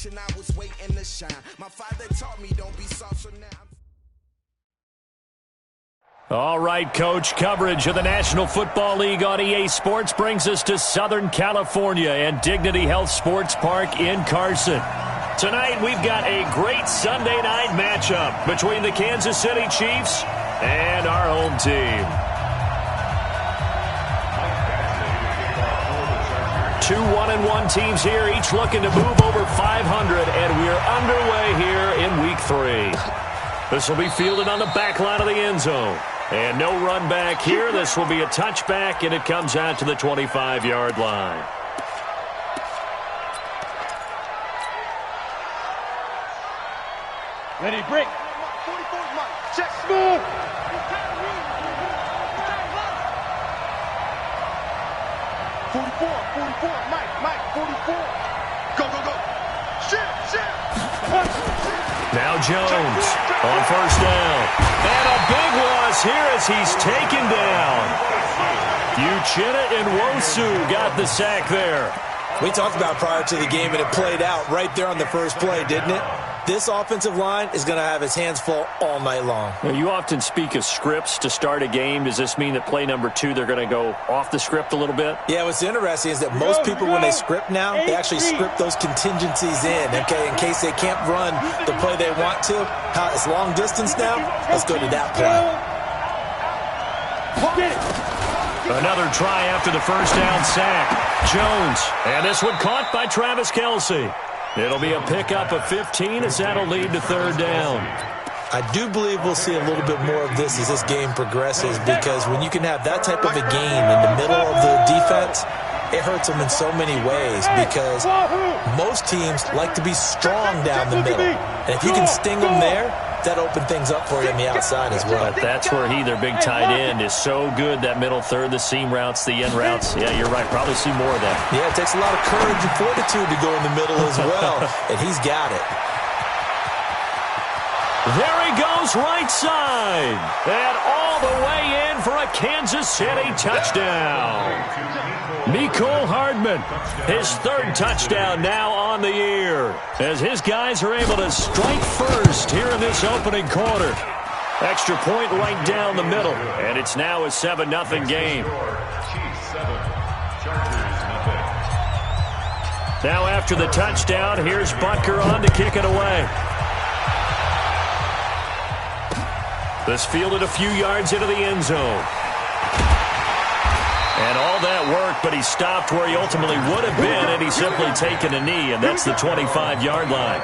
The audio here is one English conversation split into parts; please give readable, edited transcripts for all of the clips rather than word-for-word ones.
generation, I was waiting to shine. My father taught me don't be soft, so now All right, Coach, coverage of the National Football League on EA Sports brings us to Southern California and Dignity Health Sports Park in Carson. Tonight, we've got a great Sunday night matchup between the Kansas City Chiefs and our home team. 2 1-1 teams here, each looking to move over 500, and we're underway here in Week 3. This will be fielded on the back line of the end zone. And no run back here. This will be a touchback, and it comes out to the 25-yard line. Ready, break. 44, Mike. Check. Smooth. 44, Mike, 44. Go. Shit. Now Jones on first down. And a big loss here as he's taken down. Uchenna and Nwosu got the sack there. We talked about prior to the game, and it played out right there on the first play, didn't it? This offensive line is going to have its hands full all night long. Now, you often speak of scripts to start a game. Does this mean that play number 2, they're going to go off the script a little bit? Yeah, what's interesting is that most people, when they script now, they actually script those contingencies in, okay, in case they can't run the play they want to. How it's long distance now, let's go to that play. Another try after the first down sack. Jones, and this one caught by Travis Kelce. It'll be a pickup of 15 as that'll lead to third down. I do believe we'll see a little bit more of this as this game progresses, because when you can have that type of a game in the middle of the defense, it hurts them in so many ways, because most teams like to be strong down the middle. And if you can sting them there, that opens things up for you on the outside as well. But that's where their big tight end, is so good, that middle third, the seam routes, the end routes. Yeah, you're right. Probably see more of that. Yeah, it takes a lot of courage and fortitude to go in the middle as well, and he's got it. There he goes, right side. And all the way in for a Kansas City touchdown. Mecole Hardman, his third touchdown now on the year, as his guys are able to strike first here in this opening quarter. Extra point right down the middle, and it's now a 7-0 game. Now after the touchdown, here's Butker on to kick it away. This fielded a few yards into the end zone. And all that work, but he stopped where he ultimately would have been, and he's simply taken a knee, and that's the 25-yard line.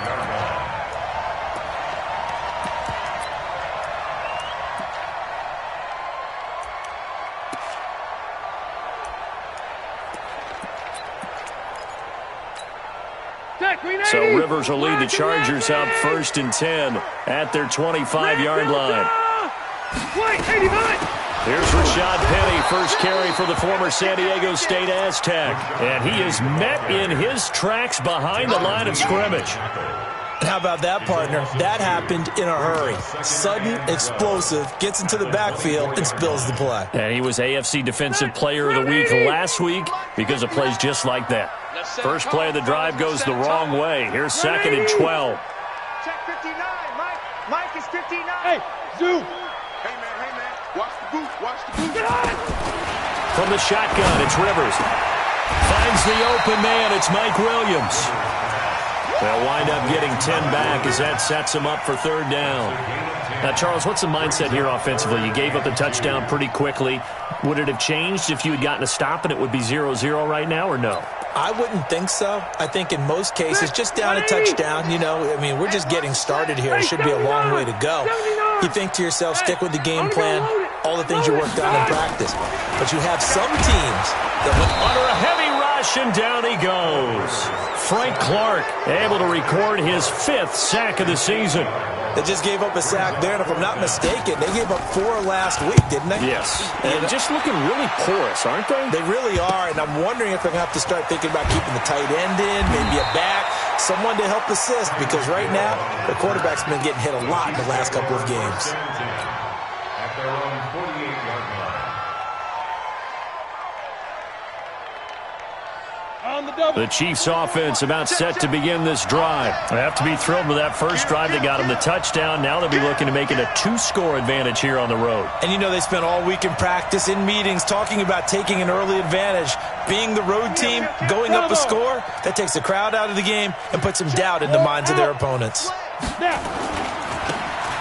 So Rivers will lead the Chargers up 1st and 10 at their 25-yard line. Here's Rashad Penny, first carry for the former San Diego State Aztec. And he is met in his tracks behind the line of scrimmage. And how about that, partner? That happened in a hurry. Sudden, explosive, gets into the backfield, and spills the play. And he was AFC Defensive Player of the Week last week because of plays just like that. First play of the drive goes the wrong way. Here's 2nd and 12. Check 59, Mike. Mike is 59. Hey, Zoo. Hey, man. Watch the boot. From the shotgun, it's Rivers. Finds the open man. It's Mike Williams. They'll wind up getting 10 back as that sets him up for third down. Now, Charles, what's the mindset here offensively? You gave up the touchdown pretty quickly. Would it have changed if you had gotten a stop and it would be 0-0 right now, or no? I wouldn't think so. I think in most cases, just down a touchdown, we're just getting started here. It should be a long way to go. You think to yourself, stick with the game plan, all the things you worked on in practice. But you have some teams that look under a heavy rush, and down he goes. Frank Clark able to record his 5th sack of the season. They just gave up a sack there, and if I'm not mistaken, they gave up 4 last week, didn't they? Yes. And just looking really porous, aren't they? They really are, and I'm wondering if they're going to have to start thinking about keeping the tight end in, maybe a back, someone to help assist, because right now, the quarterback's been getting hit a lot in the last couple of games. The Chiefs offense about set to begin this drive. They have to be thrilled with that first drive. They got them the touchdown. Now they'll be looking to make it a 2-score advantage here on the road. And you know they spent all week in practice, in meetings, talking about taking an early advantage. Being the road team, going up a score, that takes the crowd out of the game and puts some doubt in the minds of their opponents.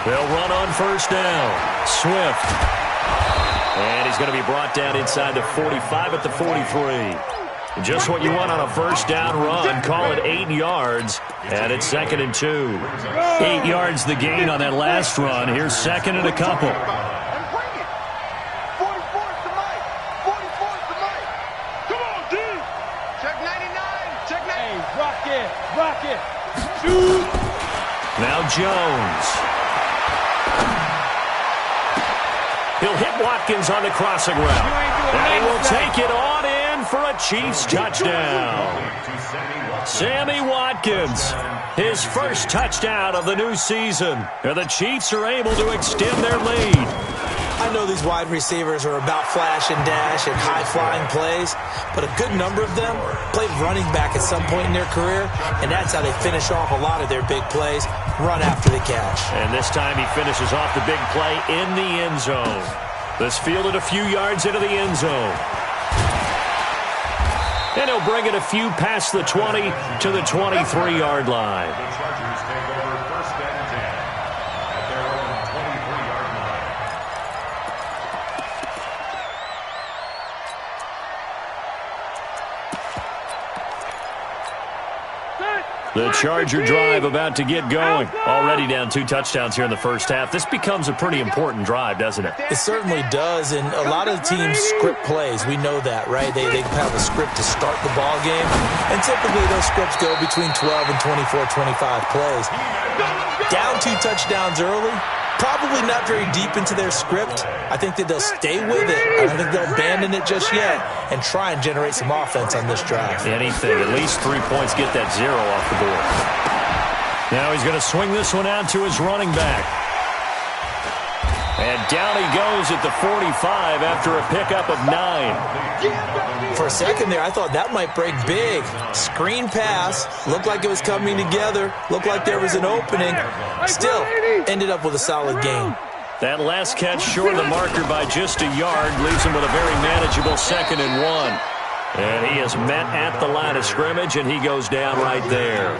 They'll run on first down. Swift. And he's going to be brought down inside the 45 at the 43. Just what you want on a first down run. Call it 8 yards, and it's 2nd and 2. 8 yards the gain on that last run. Here's 2nd and a couple. Check 99. Check 99. Hey, rock it. Shoot. Now Jones. He'll hit Watkins on the crossing route. And he will take it on in for a Chiefs touchdown. Sammy Watkins, his first touchdown of the new season. And the Chiefs are able to extend their lead. I know these wide receivers are about flash and dash and high-flying plays, but a good number of them played running back at some point in their career, and that's how they finish off a lot of their big plays, run after the catch. And this time he finishes off the big play in the end zone. This fielded a few yards into the end zone. And he'll bring it a few past the 20 to the 23-yard line. The Chargers take over 1st and 10 at their own 23-yard line. The Charger drive about to get going. Already down 2 touchdowns here in the first half. This becomes a pretty important drive, doesn't it? It certainly does, and a lot of the teams script plays. We know that, right? They have a script to start the ball game, and typically those scripts go between 12 and 24, 25 plays. Down 2 touchdowns early, probably not very deep into their script. I think that they'll stay with it. I don't think they'll abandon it just yet and try and generate some offense on this drive. Anything, at least 3 points, get that 0 off the board. Now he's going to swing this one out to his running back. And down he goes at the 45 after a pickup of 9. For a second there, I thought that might break big. Screen pass, looked like it was coming together, looked like there was an opening. Still, ended up with a solid gain. That last catch short of the marker by just a yard leaves him with a very manageable 2nd and 1. And he is met at the line of scrimmage, and he goes down right there.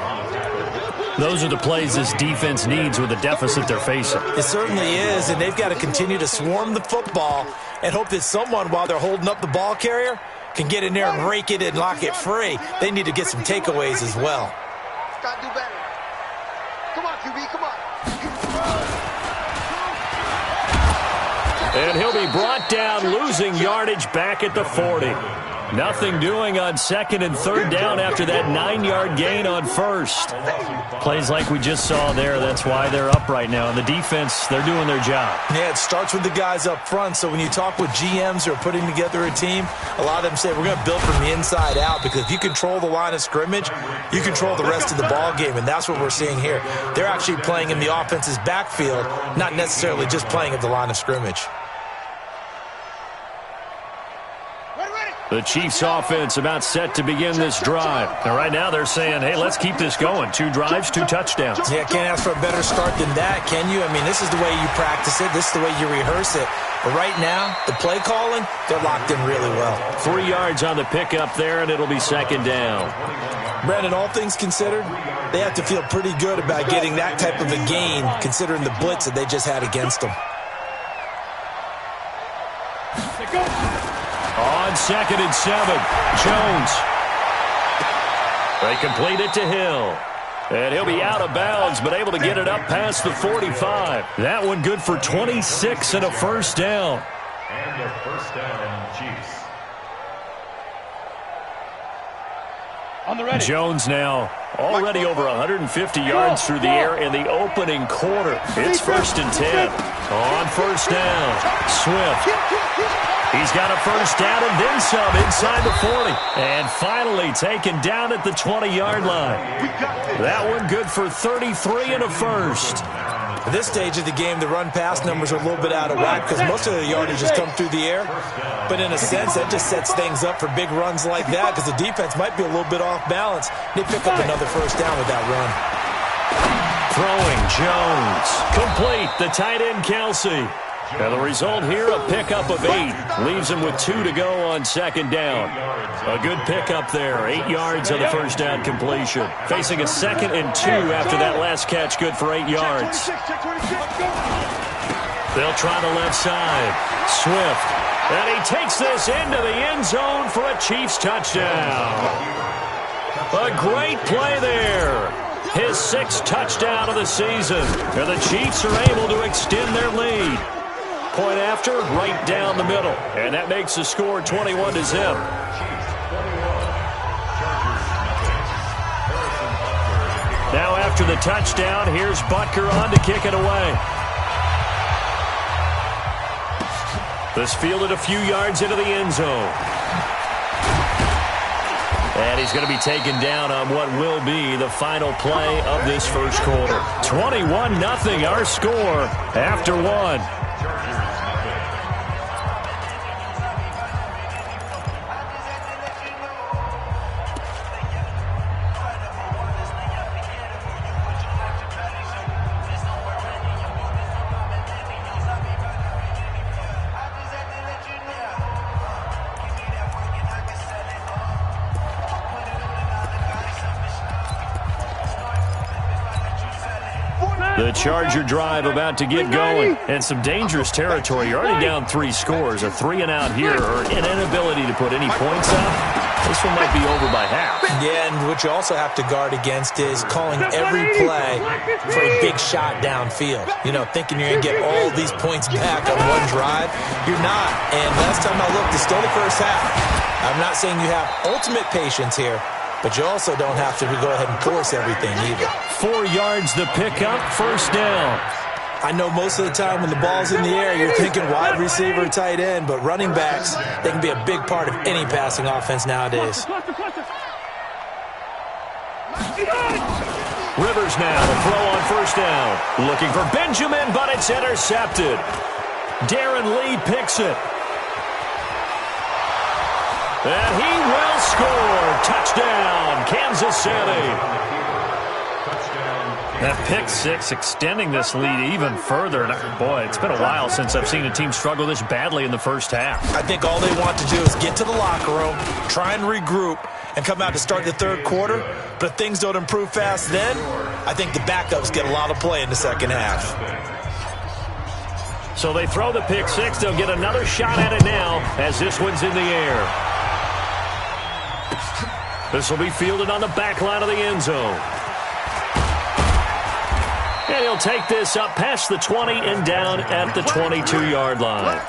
Those are the plays this defense needs with the deficit they're facing. It certainly is, and they've got to continue to swarm the football and hope that someone, while they're holding up the ball carrier, can get in there and rake it and lock it free. They need to get some takeaways as well. Got to do better. Come on, QB, come on. And he'll be brought down, losing yardage back at the 40. Nothing doing on 2nd and 3rd down after that 9-yard gain on 1st. Plays like we just saw there, that's why they're up right now. And the defense, they're doing their job. Yeah, it starts with the guys up front. So when you talk with GMs who are putting together a team, a lot of them say we're going to build from the inside out, because if you control the line of scrimmage, you control the rest of the ball game, and that's what we're seeing here. They're actually playing in the offense's backfield, not necessarily just playing at the line of scrimmage. The Chiefs offense about set to begin this drive. And right now they're saying, hey, let's keep this going. 2 drives, 2 touchdowns. Yeah, can't ask for a better start than that, can you? I mean, this is the way you practice it. This is the way you rehearse it. But right now, the play calling, they're locked in really well. 3 yards on the pickup there, and it'll be 2nd down. Brandon, all things considered, they have to feel pretty good about getting that type of a gain, considering the blitz that they just had against them. On 2nd and 7, Jones. They complete it to Hill. And he'll be out of bounds, but able to get it up past the 45. That one good for 26 and a first down. And a first down, Chiefs. Jones now already over 150 yards through the air in the opening quarter. It's 1st and 10. On first down, Swift. He's got a first down and then some inside the 40. And finally taken down at the 20-yard line. That one good for 33 and a first. At this stage of the game, the run-pass numbers are a little bit out of whack because most of the yardage has come through the air. But in a sense, that just sets things up for big runs like that because the defense might be a little bit off balance. They pick up another first down with that run. Throwing Jones. Complete. The tight end, Kelsey. And the result here, a pickup of 8. Leaves him with 2 to go on second down. A good pickup there. 8 yards on the first down completion. Facing a 2nd and 2 after that last catch. Good for 8 yards. They'll try the left side. Swift. And he takes this into the end zone for a Chiefs touchdown. A great play there. His 6th touchdown of the season. And the Chiefs are able to extend their lead. Point after, right down the middle. And that makes the score 21-0. Now after the touchdown, here's Butker on to kick it away. This fielded a few yards into the end zone. And he's going to be taken down on what will be the final play of this first quarter. 21-0 our score after 1. The Charger drive about to get going. And some dangerous territory. You're already down 3 scores. A 3-and-out here or an inability to put any points up. This one might be over by half. Yeah, and what you also have to guard against is calling every play for a big shot downfield. You know, thinking you're going to get all these points back on one drive. You're not. And last time I looked, it's still the first half. I'm not saying you have ultimate patience here, but you also don't have to go ahead and force everything either. 4 yards the pickup, first down. I know most of the time when the ball's in the air, you're thinking wide receiver, tight end, but running backs, they can be a big part of any passing offense nowadays. Rivers now, the throw on first down. Looking for Benjamin, but it's intercepted. Darren Lee picks it. And he will score. Touchdown, Kansas City. That pick 6 extending this lead even further. And boy, it's been a while since I've seen a team struggle this badly in the first half. I think all they want to do is get to the locker room, try and regroup, and come out to start the third quarter. But if things don't improve fast then, I think the backups get a lot of play in the second half. So they throw the pick 6. They'll get another shot at it now as this one's in the air. This will be fielded on the back line of the end zone. And he'll take this up past the 20 and down at the 22-yard line.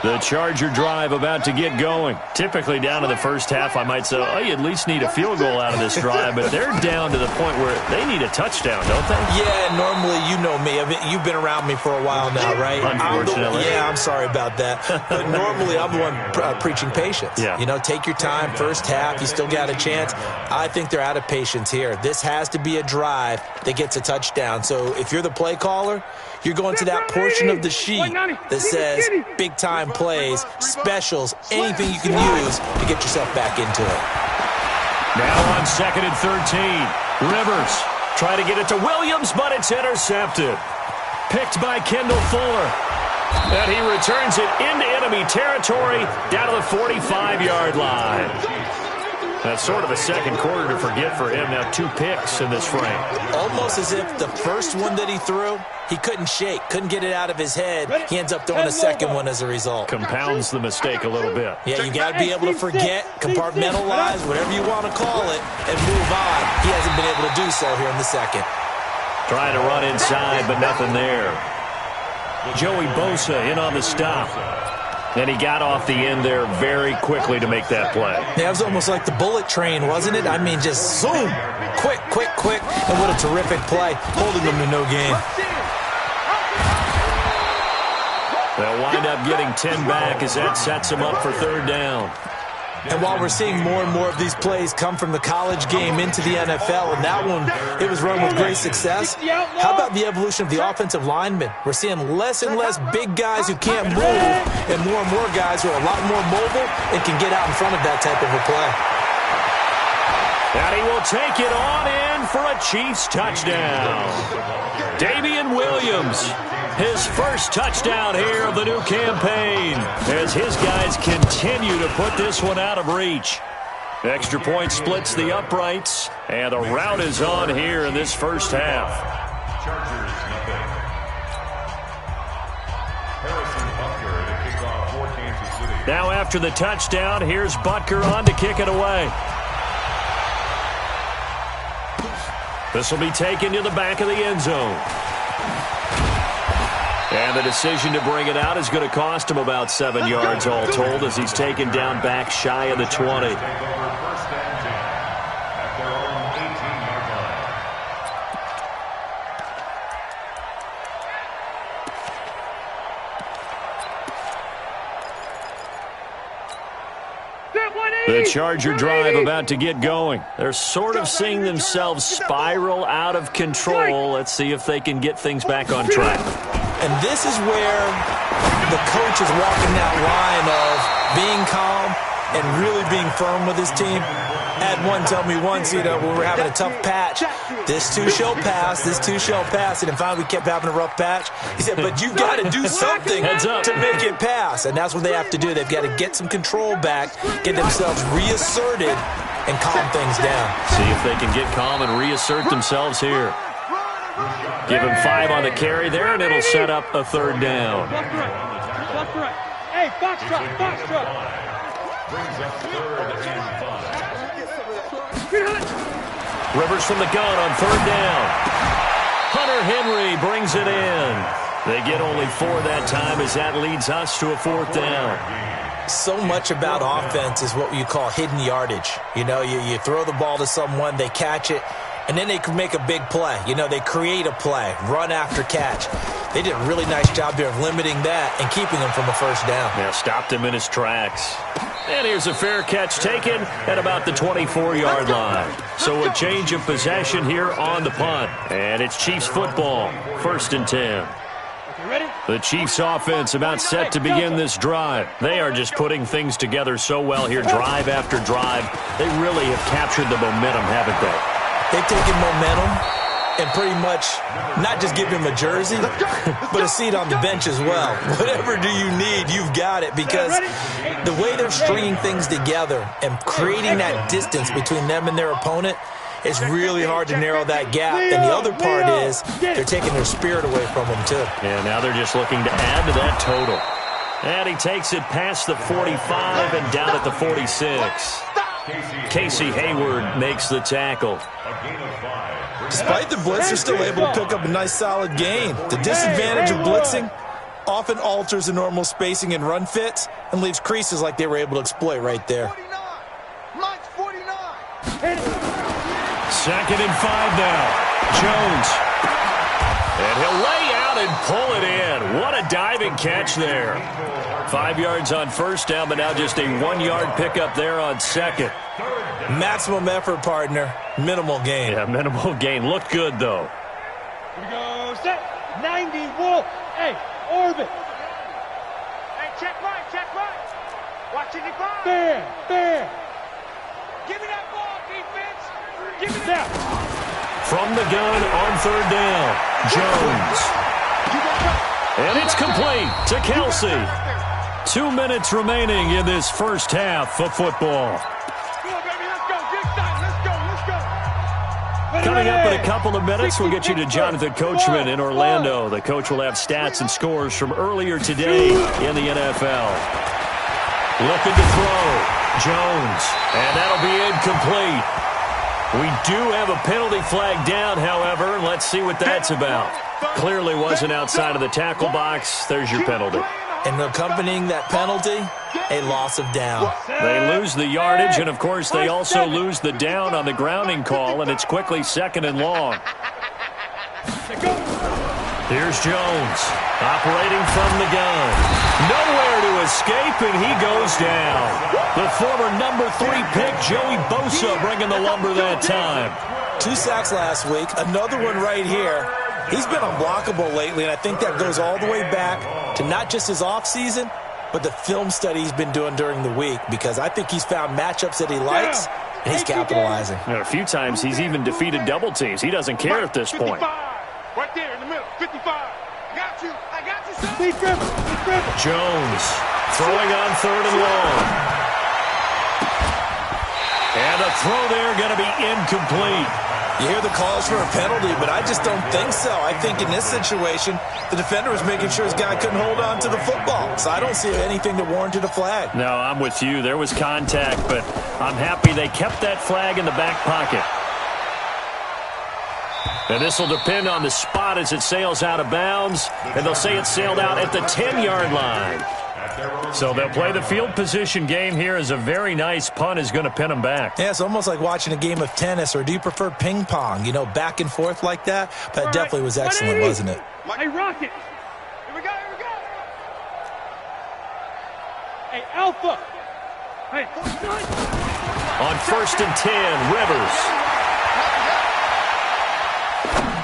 The Charger drive about to get going. Typically down to the first half, I might say, oh, you at least need a field goal out of this drive, but they're down to the point where they need a touchdown, don't they? Yeah, normally, you know me. You've been around me for a while now, right? Unfortunately. I'm sorry about that. But normally, I'm the one preaching patience. Yeah. You know, take your time, first half, you still got a chance. I think they're out of patience here. This has to be a drive that gets a touchdown. So if you're the play caller, you're going to that portion of the sheet that says big-time plays, specials, anything you can use to get yourself back into it. Now on 2nd and 13. Rivers try to get it to Williams, but it's intercepted. Picked by Kendall Fuller. And he returns it into enemy territory down to the 45-yard line. That's sort of a second quarter to forget for him. Now 2 picks in this frame. Almost as if the first one that he threw, he couldn't shake, couldn't get it out of his head. He ends up throwing a second one as a result. Compounds the mistake a little bit. Yeah, you got to be able to forget, compartmentalize, whatever you want to call it, and move on. He hasn't been able to do so here in the second. Trying to run inside, but nothing there. Joey Bosa in on the stop. And he got off the end there very quickly to make that play. Yeah, it was almost like the bullet train, wasn't it? I mean, just zoom, quick, and what a terrific play, holding them to no gain. They'll wind up getting 10 back as that sets them up for third down. And while we're seeing more and more of these plays come from the college game into the NFL, and that one, it was run with great success, how about the evolution of the offensive linemen? We're seeing less and less big guys who can't move and more guys who are a lot more mobile and can get out in front of that type of a play. And he will take it on in for a Chiefs touchdown. Damian Williams, his first touchdown here of the new campaign, as his guys continue to put this one out of reach. Extra point splits the uprights, and the rout is on here in this first half. Chargers, nothing. Harrison Butker to kick off for Kansas City. Now after the touchdown, here's Butker on to kick it away. This will be taken to the back of the end zone. And the decision to bring it out is going to cost him about 7 yards all told, as he's taken down back shy of the 20. The Charger drive about to get going. They're sort of seeing themselves spiral out of control. Let's see if they can get things back on track. And this is where the coach is walking that line of being calm and really being firm with his team. Had one tell me once, when we were having a tough patch, this too shall pass, this too shall pass. And finally we kept having a rough patch. He said, but you've got to do something to make it pass. And that's what they have to do. They've got to get some control back, get themselves reasserted, and calm things down. See if they can get calm and reassert themselves here. Give him 5 on the carry there, and it'll set up a third down. Hey, foxtrot. Brings up 3rd and 5. Rivers from the gun on 3rd down. Hunter Henry brings it in. They get only 4 that time, as that leads us to a 4th down. So much about offense is what you call hidden yardage. You throw the ball to someone, they catch it, and then they can make a big play. They create a play, run after catch. They did a really nice job there of limiting that and keeping him from a first down. Yeah, stopped him in his tracks. And here's a fair catch taken at about the 24-yard line. So a change of possession here on the punt. And it's Chiefs football, 1st and 10. The Chiefs offense about set to begin this drive. They are just putting things together so well here, drive after drive. They really have captured the momentum, haven't they? They've taken momentum and pretty much not just give him a jersey, but a seat on the bench as well. Whatever do you need, you've got it, because the way they're stringing things together and creating that distance between them and their opponent, it's really hard to narrow that gap. And the other part is they're taking their spirit away from them, too. Yeah, now they're just looking to add to that total. And he takes it past the 45 and down at the 46. Casey Hayward makes the tackle. Despite the blitz, they're still able to pick up a nice, solid gain. The disadvantage of blitzing often alters the normal spacing and run fits and leaves creases like they were able to exploit right there. 49. 2nd and 5 now. Jones. And he'll lay out and pull it in. What a diving catch there. 5 yards on 1st down, but now just a 1-yard pickup there on 2nd. Maximum effort, partner. Minimal gain. Yeah, minimal gain. Looked good, though. Here we go, set. 90, Wolf. Hey, orbit. Hey, check right. Watch it, divide. Fair. Give me that ball, defense. Give me that. From the gun on 3rd down, Jones. And it's complete to Kelsey. 2 minutes remaining in this first half of football. Coming up in a couple of minutes, we'll get you to Jonathan Coachman in Orlando. The coach will have stats and scores from earlier today in the NFL. Looking to throw. Jones. And that'll be incomplete. We do have a penalty flag down, however. Let's see what that's about. Clearly wasn't outside of the tackle box. There's your penalty. And accompanying that penalty, a loss of down. They lose the yardage, and, of course, they also lose the down on the grounding call, and it's quickly 2nd and long. Here's Jones, operating from the gun. Nowhere to escape, and he goes down. The former number 3 pick, Joey Bosa, bringing the lumber that time. 2 sacks last week, another one right here. He's been unblockable lately, and I think that goes all the way back to not just his offseason, but the film study he's been doing during the week, because I think he's found matchups that he likes, and he's capitalizing. And a few times he's even defeated double teams. He doesn't care at this point. 55. Right there in the middle. 55. Got you. I got you, son. Steve Griffin. Jones throwing on 3rd and long. And a throw there going to be incomplete. You hear the calls for a penalty, but I just don't think so. I think in this situation, the defender was making sure his guy couldn't hold on to the football. So I don't see anything that warranted a flag. No, I'm with you. There was contact, but I'm happy they kept that flag in the back pocket. And this will depend on the spot as it sails out of bounds. And they'll say it sailed out at the 10-yard line. So they'll play the field position game here as a very nice punt is going to pin them back. Yeah, it's almost like watching a game of tennis, or do you prefer ping pong? You know, back and forth like that? That definitely was excellent, wasn't it? Hey, Rocket. Here we go. Hey, Alpha. Hey, On 1st and 10, Rivers.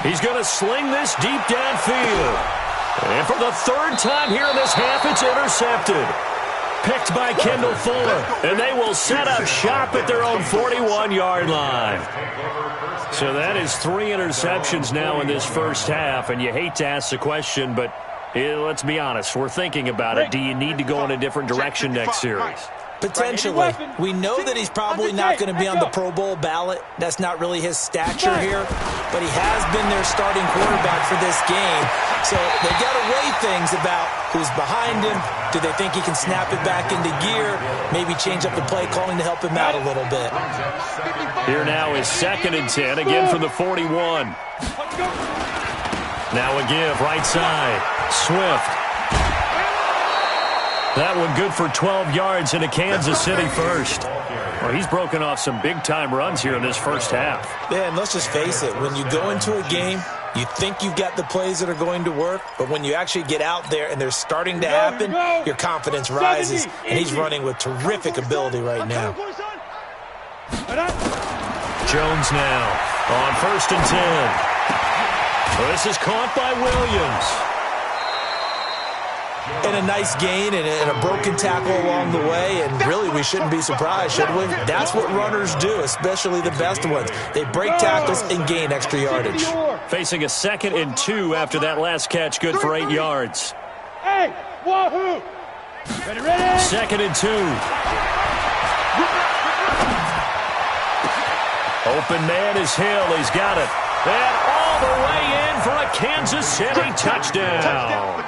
He's going to sling this deep downfield. And for the 3rd time here in this half, it's intercepted. Picked by Kendall Fuller. And they will set up shop at their own 41-yard line. So that is 3 interceptions now in this first half. And you hate to ask the question, but let's be honest. We're thinking about it. Do you need to go in a different direction next series? Potentially. We know that he's probably not going to be on the Pro Bowl ballot. That's not really his stature here. But he has been their starting quarterback for this game. So they've got to weigh things about who's behind him. Do they think he can snap it back into gear? Maybe change up the play calling to help him out a little bit. Here now is 2nd and 10, again from the 41. Now a give, right side. Swift. That one good for 12 yards into Kansas City first. Well, he's broken off some big-time runs here in this first half. Yeah, and let's just face it. When you go into a game, you think you've got the plays that are going to work, but when you actually get out there and they're starting to happen, your confidence rises, and he's running with terrific ability right now. Jones now on 1st and 10. Well, this is caught by Williams. And a nice gain and a broken tackle along the way, and really we shouldn't be surprised, should we? That's what runners do, especially the best ones. They break tackles and gain extra yardage. Facing a 2nd and 2 after that last catch, good for 8 yards. Hey, wahoo! Ready? 2nd and 2. Open man is Hill. He's got it. And all the way in for a Kansas City touchdown.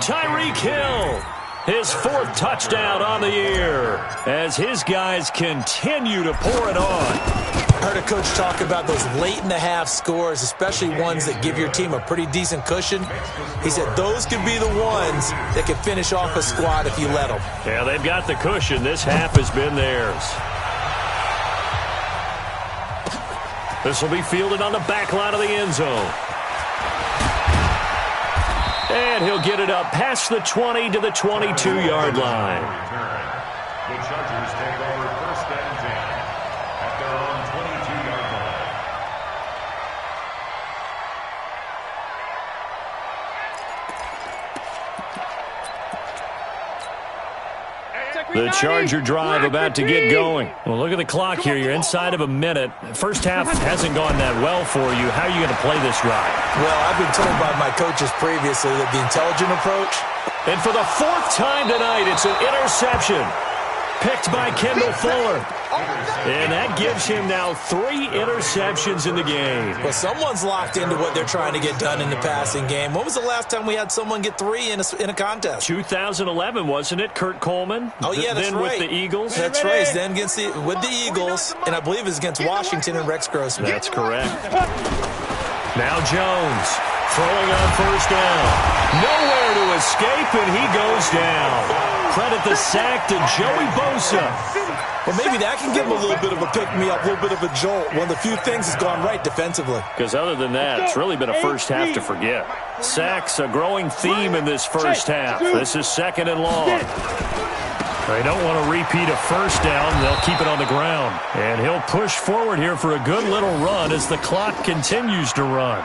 Tyreek Hill, his 4th touchdown on the year as his guys continue to pour it on. I heard a coach talk about those late-in-the-half scores, especially ones that give your team a pretty decent cushion. He said those could be the ones that could finish off a squad if you let them. Yeah, they've got the cushion. This half has been theirs. This will be fielded on the back line of the end zone. And he'll get it up past the 20 to the 22-yard line. The Chargers take over 1st and 10 at their own 22-yard line. The Charger drive about to get going. Well, look at the clock here. You're inside of a minute. First half hasn't gone that well for you. How are you going to play this drive? Well, I've been told by my coaches previously that the intelligent approach. And for the 4th time tonight, it's an interception. Picked by Kendall Fuller. And that gives him now 3 interceptions in the game. Well, someone's locked into what they're trying to get done in the passing game. When was the last time we had someone get 3 in a contest? 2011, wasn't it? Kurt Coleman? Oh, yeah, that's then right. Then with the Eagles? That's right. Then with the Eagles, and I believe it was against Washington and Rex Grossman. That's correct. Now Jones throwing on 1st down. Nowhere Nowhere to escape, and he goes down. Credit the sack to Joey Bosa. Well, maybe that can give him a little bit of a pick-me-up, a little bit of a jolt. One of the few things that's gone right defensively. Because other than that, it's really been a first half to forget. Sacks, a growing theme in this first half. This is 2nd and long. They don't want to repeat a first down. They'll keep it on the ground. And he'll push forward here for a good little run as the clock continues to run.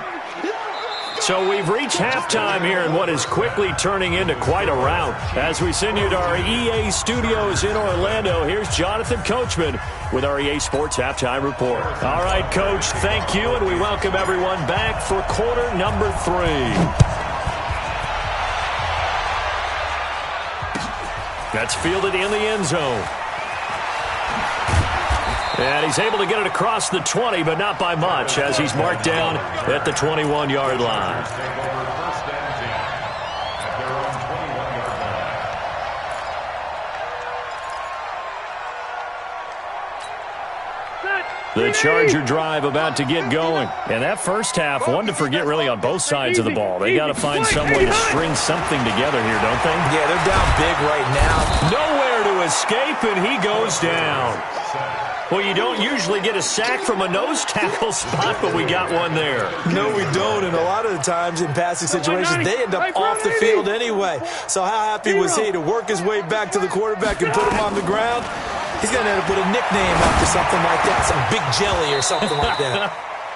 So we've reached halftime here in what is quickly turning into quite a rout. As we send you to our EA studios in Orlando, here's Jonathan Coachman with our EA Sports Halftime Report. All right, Coach, thank you, and we welcome everyone back for quarter number 3. That's fielded in the end zone. And he's able to get it across the 20, but not by much, as he's marked down at the 21-yard line. The Charger drive about to get going. And that first half, one to forget really on both sides of the ball. They got to find some way to string something together here, don't they? Yeah, they're down big right now. Nowhere to escape, and he goes down. Well, you don't usually get a sack from a nose tackle spot, but we got one there. No, we don't, and a lot of the times in passing situations, they end up off the field anyway. So how happy was he to work his way back to the quarterback and put him on the ground? He's going to end up with a nickname after something like that, some Big Jelly or something like that.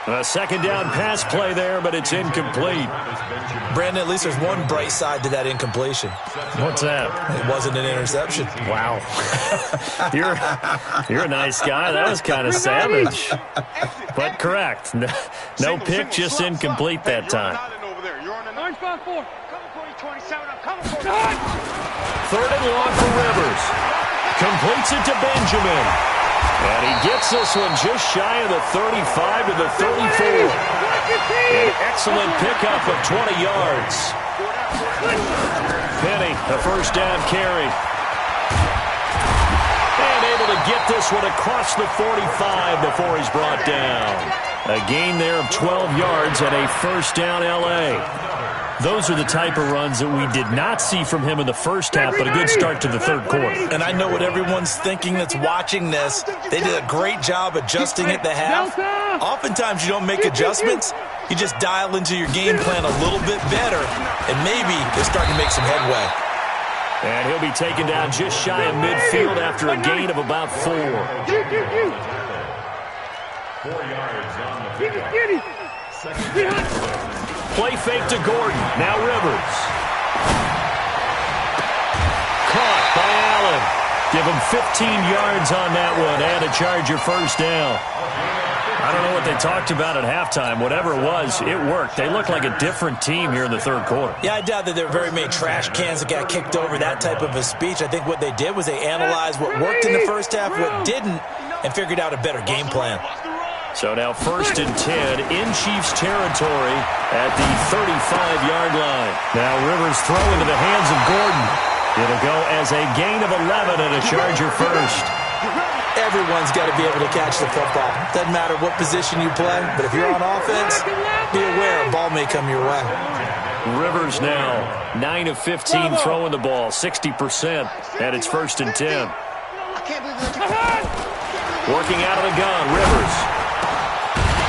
A second down pass play there, but it's incomplete. Brandon, at least there's one bright side to that incompletion. What's that? It wasn't an interception. Wow. You're a nice guy. That was kind of savage. But correct. No pick, just incomplete that time. 3rd and long for Rivers. Completes it to Benjamin. And he gets this one just shy of the 35 to the 34. An excellent pickup of 20 yards. Penny, a first down carry. And able to get this one across the 45 before he's brought down. A gain there of 12 yards and a first down L.A. Those are the type of runs that we did not see from him in the first half, but a good start to the third quarter. And I know what everyone's thinking that's watching this. They did a great job adjusting at the half. Oftentimes you don't make adjustments. You just dial into your game plan a little bit better, and maybe they're starting to make some headway. And he'll be taken down just shy of midfield after a gain of about 4. 4 yards on the pickup. Play fake to Gordon. Now Rivers. Caught by Allen. Give him 15 yards on that one and a Charger first down. I don't know what they talked about at halftime. Whatever it was, it worked. They looked like a different team here in the third quarter. Yeah, I doubt that there were very many trash cans that got kicked over, that type of a speech. I think what they did was they analyzed what worked in the first half, what didn't, and figured out a better game plan. So now 1st and 10 in Chiefs territory at the 35-yard line. Now Rivers throw into the hands of Gordon. It'll go as a gain of 11 and a Charger first. Everyone's got to be able to catch the football. Doesn't matter what position you play, but if you're on offense, be aware a ball may come your way. Rivers now 9 of 15 throwing the ball, 60%, and it's 1st and 10. Working out of the gun, Rivers.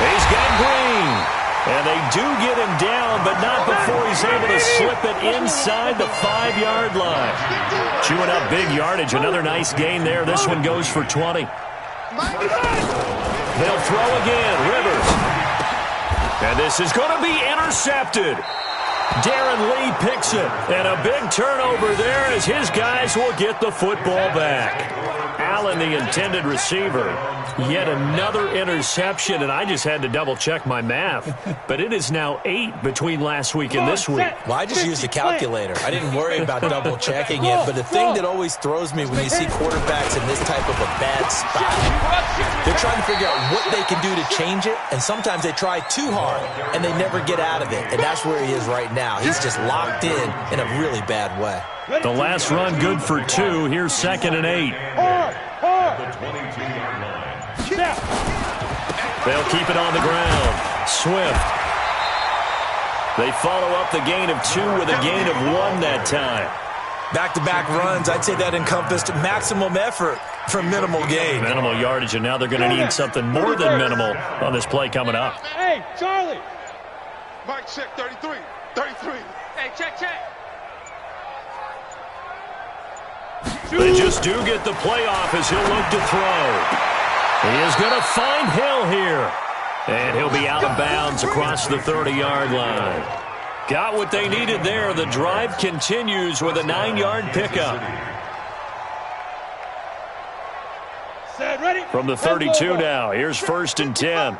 He's got Green. And they do get him down, but not before he's able to slip it inside the 5-yard line. Chewing up big yardage. Another nice gain there. This one goes for 20. They'll throw again. Rivers. And this is going to be intercepted. Darren Lee picks it. And a big turnover there as his guys will get the football back. Allen, the intended receiver. Yet another interception, and I just had to double-check my math. But it is now 8 between last week and this week. Well, I just used a calculator. I didn't worry about double-checking it. But the thing that always throws me when you see quarterbacks in this type of a bad spot, they're trying to figure out what they can do to change it, and sometimes they try too hard, and they never get out of it. And that's where he is right now. He's just locked in a really bad way. The last run good for 2. Here's 2nd and 8. The 22-yard line. They'll keep it on the ground. Swift. They follow up the gain of 2 with a gain of 1 that time. Back-to-back runs, I'd say that encompassed maximum effort for minimal gain. Minimal yardage, and now they're going to need something more than minimal on this play coming up. Hey, Charlie. Mike, check 33. 33. Hey, check. They just do get the play off as he'll look to throw. He is going to find Hill here. And he'll be out of bounds across the 30-yard line. Got what they needed there. The drive continues with a 9-yard pickup. Set, ready. From the 32 now, here's 1st and 10.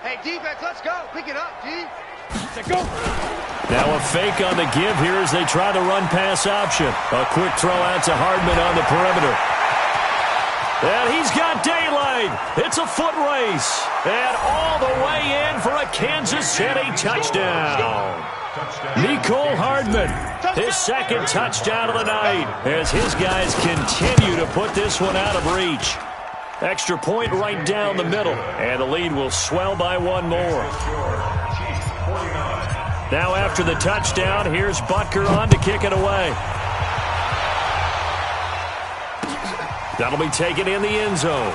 Hey, defense, let's go. Pick it up, G. Go. Now a fake on the give here as they try the run-pass option. A quick throw out to Hardman on the perimeter. And he's got daylight. It's a foot race. And all the way in for a Kansas City touchdown. Nicole Hardman, his 2nd touchdown of the night as his guys continue to put this one out of reach. Extra point right down the middle, and the lead will swell by 1 more. Now after the touchdown, here's Butker on to kick it away. That'll be taken in the end zone.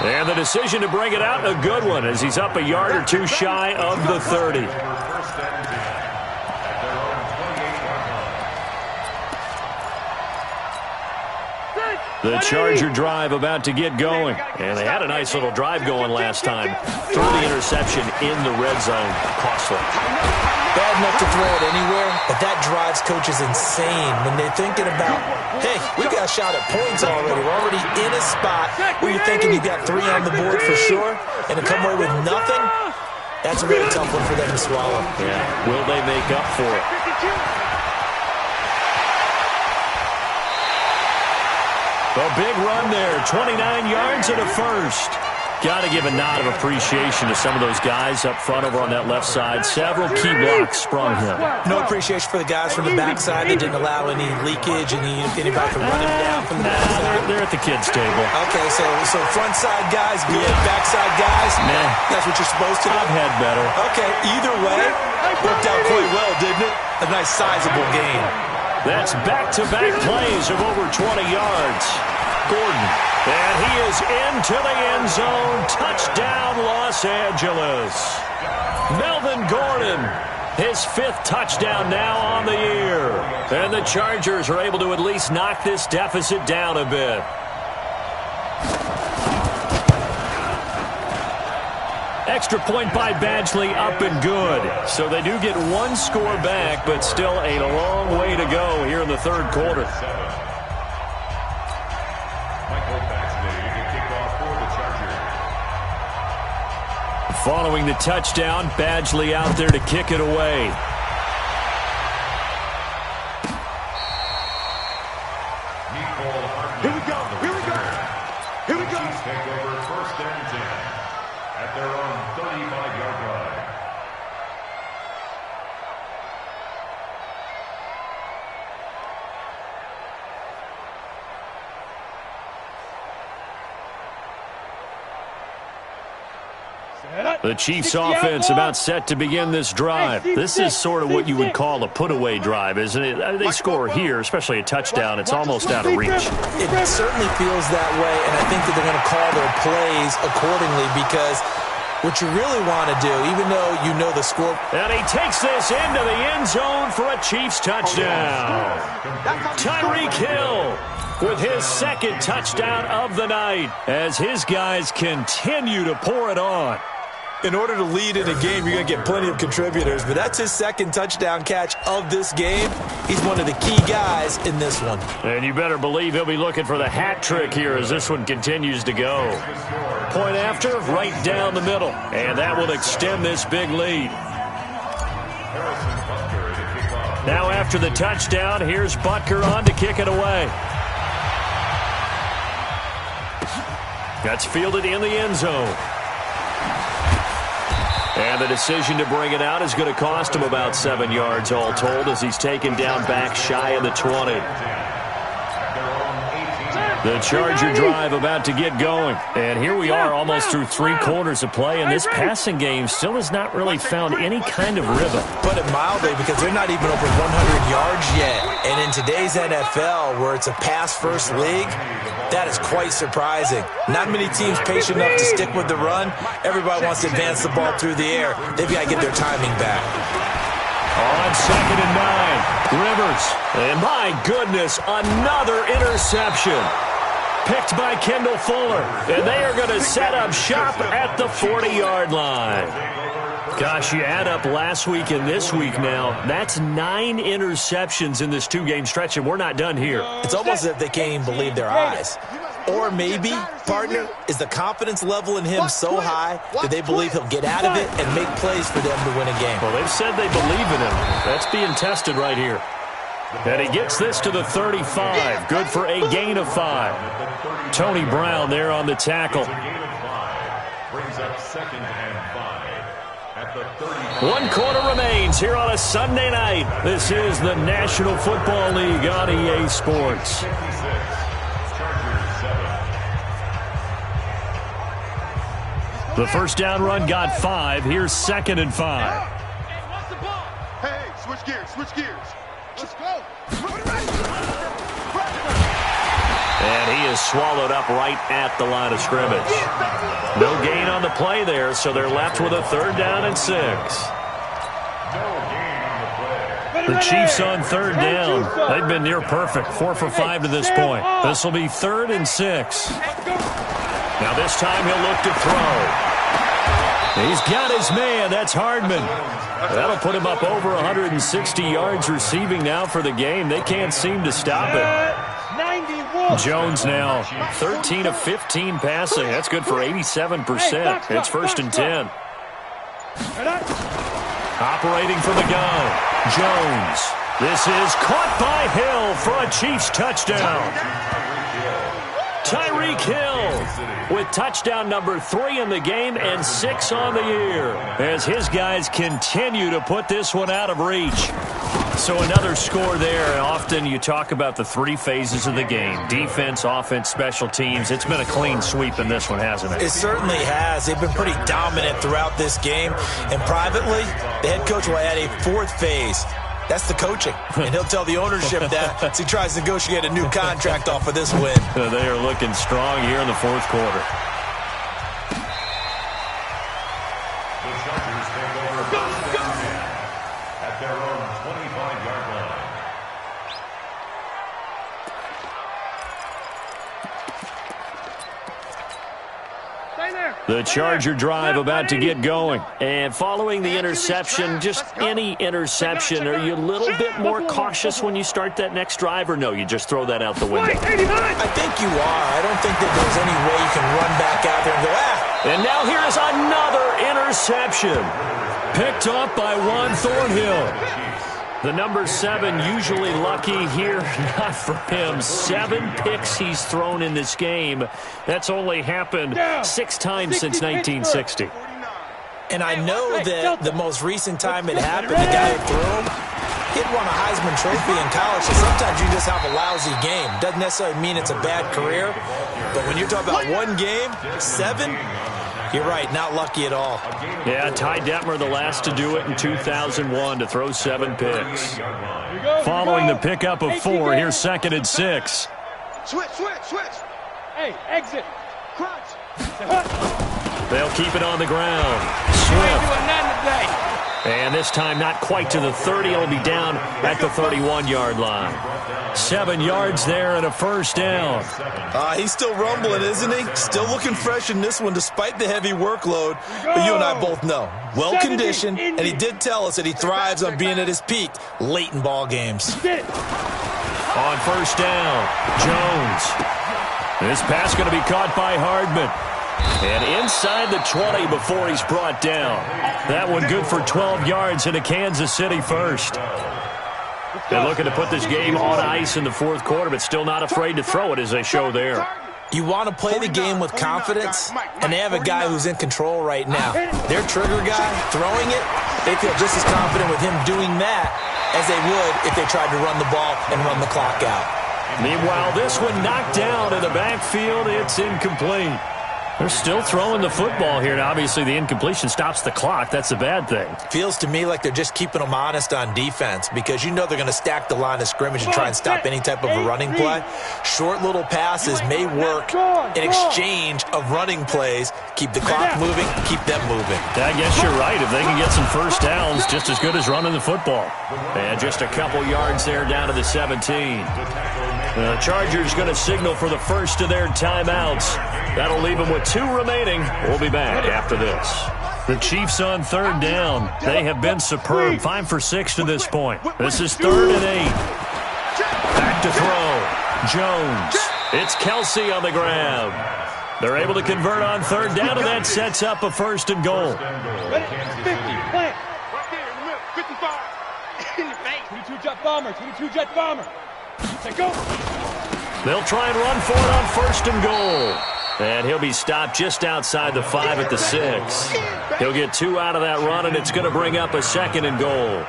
And the decision to bring it out, a good one, as he's up a yard or 2 shy of the 30. The Charger drive about to get going. And they had a nice little drive going last time. Threw the interception in the red zone. Costly. Bad enough to throw it anywhere, but that drives coaches insane when they're thinking about, hey, we got a shot at points already. We're already in a spot where you're thinking you got 3 on the board for sure, and to come away with nothing, that's a really tough one for them to swallow. Yeah. Will they make up for it? A big run there, 29 yards and a 1st. Got to give a nod of appreciation to some of those guys up front over on that left side. Several key blocks sprung him. No appreciation for the guys from the backside that didn't allow any leakage, anybody from running down from the backside. They're at the kids' table. Okay, so front side guys good, backside guys, man, that's what you're supposed to do. I've had better. Okay, either way, worked out quite well, didn't it? A nice sizable gain. That's back-to-back plays of over 20 yards. Gordon, and he is into the end zone. Touchdown, Los Angeles. Melvin Gordon, his 5th touchdown now on the year. And the Chargers are able to at least knock this deficit down a bit. Extra point by Badgley up and good. So they do get 1 score back, but still a long way to go here in the 3rd quarter. Following the touchdown, Badgley out there to kick it away. Here we go. Chiefs take over 1st and 10 at their own 35-yard line. The Chiefs offense about set to begin this drive. This is sort of what you would call a put-away drive, isn't it? They score here, especially a touchdown. It's almost out of reach. It certainly feels that way, and I think that they're going to call their plays accordingly because what you really want to do, even though you know the score. And he takes this into the end zone for a Chiefs touchdown. Tyreek Hill with his 2nd touchdown of the night as his guys continue to pour it on. In order to lead in a game, you're going to get plenty of contributors, but that's his 2nd touchdown catch of this game. He's one of the key guys in this one. And you better believe he'll be looking for the hat trick here as this one continues to go. Point after, right down the middle, and that will extend this big lead. Now after the touchdown, here's Butker on to kick it away. That's fielded in the end zone. And the decision to bring it out is going to cost him about 7 yards all told as he's taken down back shy of the 20. The Charger drive about to get going. And here we are almost through 3 quarters of play, and this passing game still has not really found any kind of rhythm. Put it mildly, because they're not even over 100 yards yet. And in today's NFL, where it's a pass-first league, that is quite surprising. Not many teams patient enough to stick with the run. Everybody wants to advance the ball through the air. They've got to get their timing back. On 2nd and 9, Rivers. And my goodness, another interception. Picked by Kendall Fuller. And they are going to set up shop at the 40-yard line. Gosh, you add up last week and this week now. That's 9 interceptions in this 2-game stretch, and we're not done here. It's almost as if they can't even believe their eyes. Or maybe, partner, is the confidence level in him so high that they believe he'll get out of it and make plays for them to win a game. Well, they've said they believe in him. That's being tested right here. And he gets this to the 35. Good for a gain of 5. Tony Brown there on the tackle. Brings up 2nd and 5 at the 30. 1 quarter remains here on a Sunday night. This is the National Football League on EA Sports. The first down run got 5. Here's 2nd and 5. Hey, switch gears, switch gears. Let's go. And he is swallowed up right at the line of scrimmage. No gain on the play there, so they're left with a 3rd down and 6. The Chiefs on 3rd down. They've been near perfect. 4 for 5 to this point. This will be 3rd and 6. Now this time he'll look to throw. He's got his man. That's Hardman. That'll put him up over 160 yards receiving now for the game. They can't seem to stop it. Jones now 13 of 15 passing. That's good for 87%. It's 1st and 10. Operating from the gun, Jones. This is caught by Hill for a Chiefs touchdown. Tyreek Hill with touchdown number 3 in the game and 6 on the year as his guys continue to put this one out of reach. So another score there, and often you talk about the 3 phases of the game. Defense, offense, special teams. It's been a clean sweep in this one, hasn't it? It certainly has. They've been pretty dominant throughout this game. And privately, the head coach will add a 4th phase. That's the coaching. And he'll tell the ownership that as he tries to negotiate a new contract off of this win. They are looking strong here in the 4th quarter. The Chargers take over 1st and 10 at their own 25-yard line. The Charger drive about to get going. And following the interception, just any interception, are you a little bit more cautious when you start that next drive, or no, you just throw that out the window? I think you are. I don't think that there's any way you can run back out there and go, And now here is another interception. Picked up by Juan Thornhill. The number 7 usually lucky here, not for him. 7 picks he's thrown in this game. That's only happened 6 times since 1960. And I know that the most recent time it happened, the guy who threw him, he had won a Heisman Trophy in college, so sometimes you just have a lousy game. Doesn't necessarily mean it's a bad career, but when you're talking about one game, 7, you're right, not lucky at all. Yeah, Ty Detmer, the last to do it in 2001, to throw 7 picks. Following the pickup of 4, here's 2nd and 6. Switch. Hey, exit. Crunch. They'll keep it on the ground. Swift. And this time not quite to the 30. It'll be down at the 31-yard line. 7 yards there and a 1st down. He's still rumbling, isn't he? Still looking fresh in this one despite the heavy workload. But you and I both know, well-conditioned, and he did tell us that he thrives on being at his peak late in ball games. On 1st down, Jones. This pass going to be caught by Hardman. And inside the 20 before he's brought down. That one good for 12 yards and a Kansas City first. They're looking to put this game on ice in the 4th quarter, but still not afraid to throw it as they show there. You want to play the game with confidence, and they have a guy who's in control right now. Their trigger guy, throwing it, they feel just as confident with him doing that as they would if they tried to run the ball and run the clock out. Meanwhile, this one knocked down in the backfield. It's incomplete. They're still throwing the football here, and obviously the incompletion stops the clock. That's a bad thing. Feels to me like they're just keeping them honest on defense because you know they're going to stack the line of scrimmage and try and stop any type of a running play. Short little passes may work in exchange of running plays. Keep the clock moving, keep them moving. I guess you're right. If they can get some first downs, just as good as running the football. And just a couple yards there down to the 17. The Chargers going to signal for the first of their timeouts. That'll leave them with 2 remaining. We'll be back after this. The Chiefs on third down. They have been superb. 5 for 6 to this point. This is 3rd and 8. Back to throw. Jones. It's Kelsey on the grab. They're able to convert on third down, and that sets up a 1st and goal. 50, plant. Right there in the middle. 55. In the face. 22 jet bomber. 22 jet bomber. Let go. They'll try and run for it on 1st and goal. And he'll be stopped just outside the 5 at the 6. He'll get 2 out of that run, and it's going to bring up a 2nd and goal.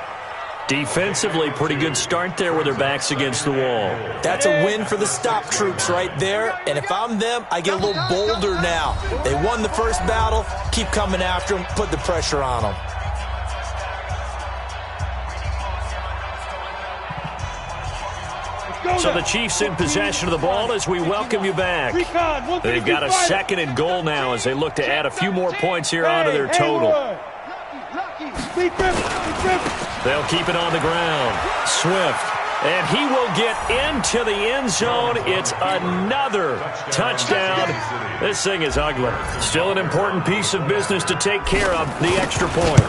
Defensively, pretty good start there with their backs against the wall. That's a win for the stop troops right there. And if I'm them, I get a little bolder now. They won the first battle. Keep coming after them. Put the pressure on them. So the Chiefs in possession of the ball as we welcome you back. They've got a 2nd and goal now as they look to add a few more points here onto their total. They'll keep it on the ground. Swift. And he will get into the end zone. It's another touchdown. This thing is ugly. Still an important piece of business to take care of, the extra point.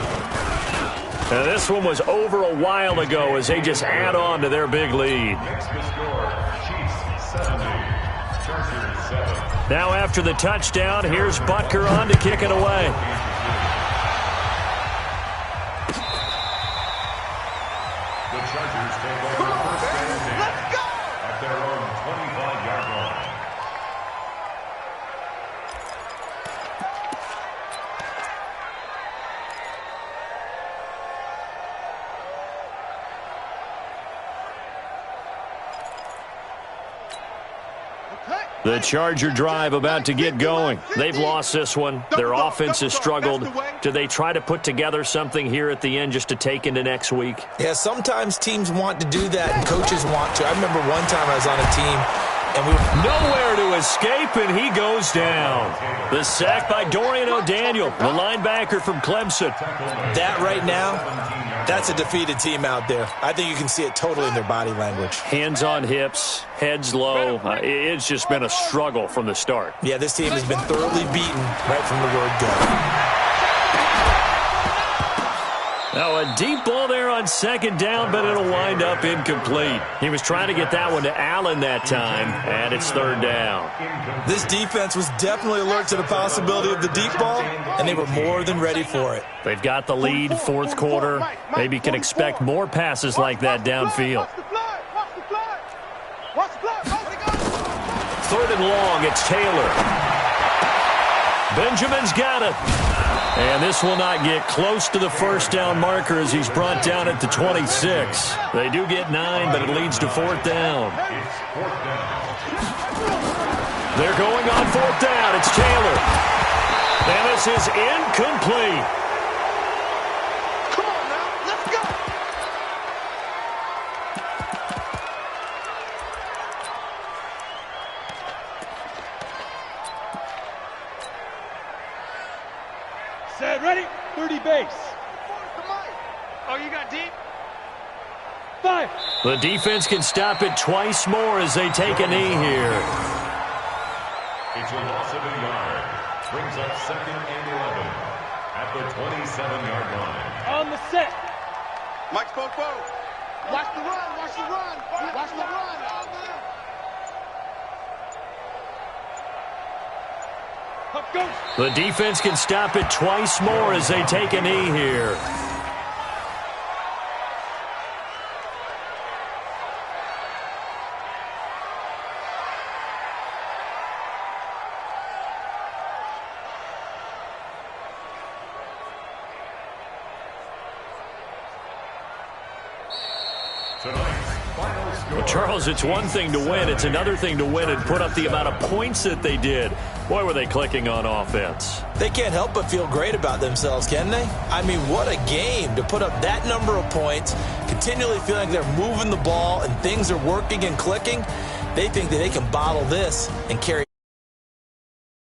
Now, this one was over a while ago as they just add on to their big lead. Now after the touchdown, here's Butker on to kick it away. The Chargers take over first and 10 at their own 25-yard line. The Charger drive about to get going. They've lost this one. Their offense has struggled. Do they try to put together something here at the end just to take into next week? Yeah, sometimes teams want to do that and coaches want to. I remember one time I was on a team and we were nowhere to escape, and he goes down. The sack by Dorian O'Daniel, the linebacker from Clemson. That right now, that's a defeated team out there. I think you can see it totally in their body language. Hands on hips, heads low. It's just been a struggle from the start. Yeah, this team has been thoroughly beaten right from the word go. Now a deep ball there on 2nd down, but it'll wind up incomplete. He was trying to get that one to Allen that time, and it's 3rd down. This defense was definitely alert to the possibility of the deep ball, and they were more than ready for it. They've got the lead, 4th quarter. Maybe can expect more passes like that downfield. 3rd and long, it's Taylor. Benjamin's got it. And this will not get close to the 1st down marker as he's brought down at the 26. They do get 9, but it leads to 4th down. They're going on 4th down. It's Taylor. And this is incomplete. Come on now, let's go. Set, ready, 30 base. Oh, you got deep? 5. The defense can stop it twice more as they take a knee here. It's a loss of a yard. Brings up 2nd and 11 at the 27-yard line. On the set. Mike spoke forward. Watch the run, watch the run, watch the run. Up goes. The defense can stop it twice more as they take a knee here. Tonight's Well, Charles, it's one thing to win. It's another thing to win and put up the amount of points that they did. Boy, were they clicking on offense. They can't help but feel great about themselves, can they? I mean, what a game to put up that number of points, continually feeling like they're moving the ball and things are working and clicking. They think that they can bottle this and carry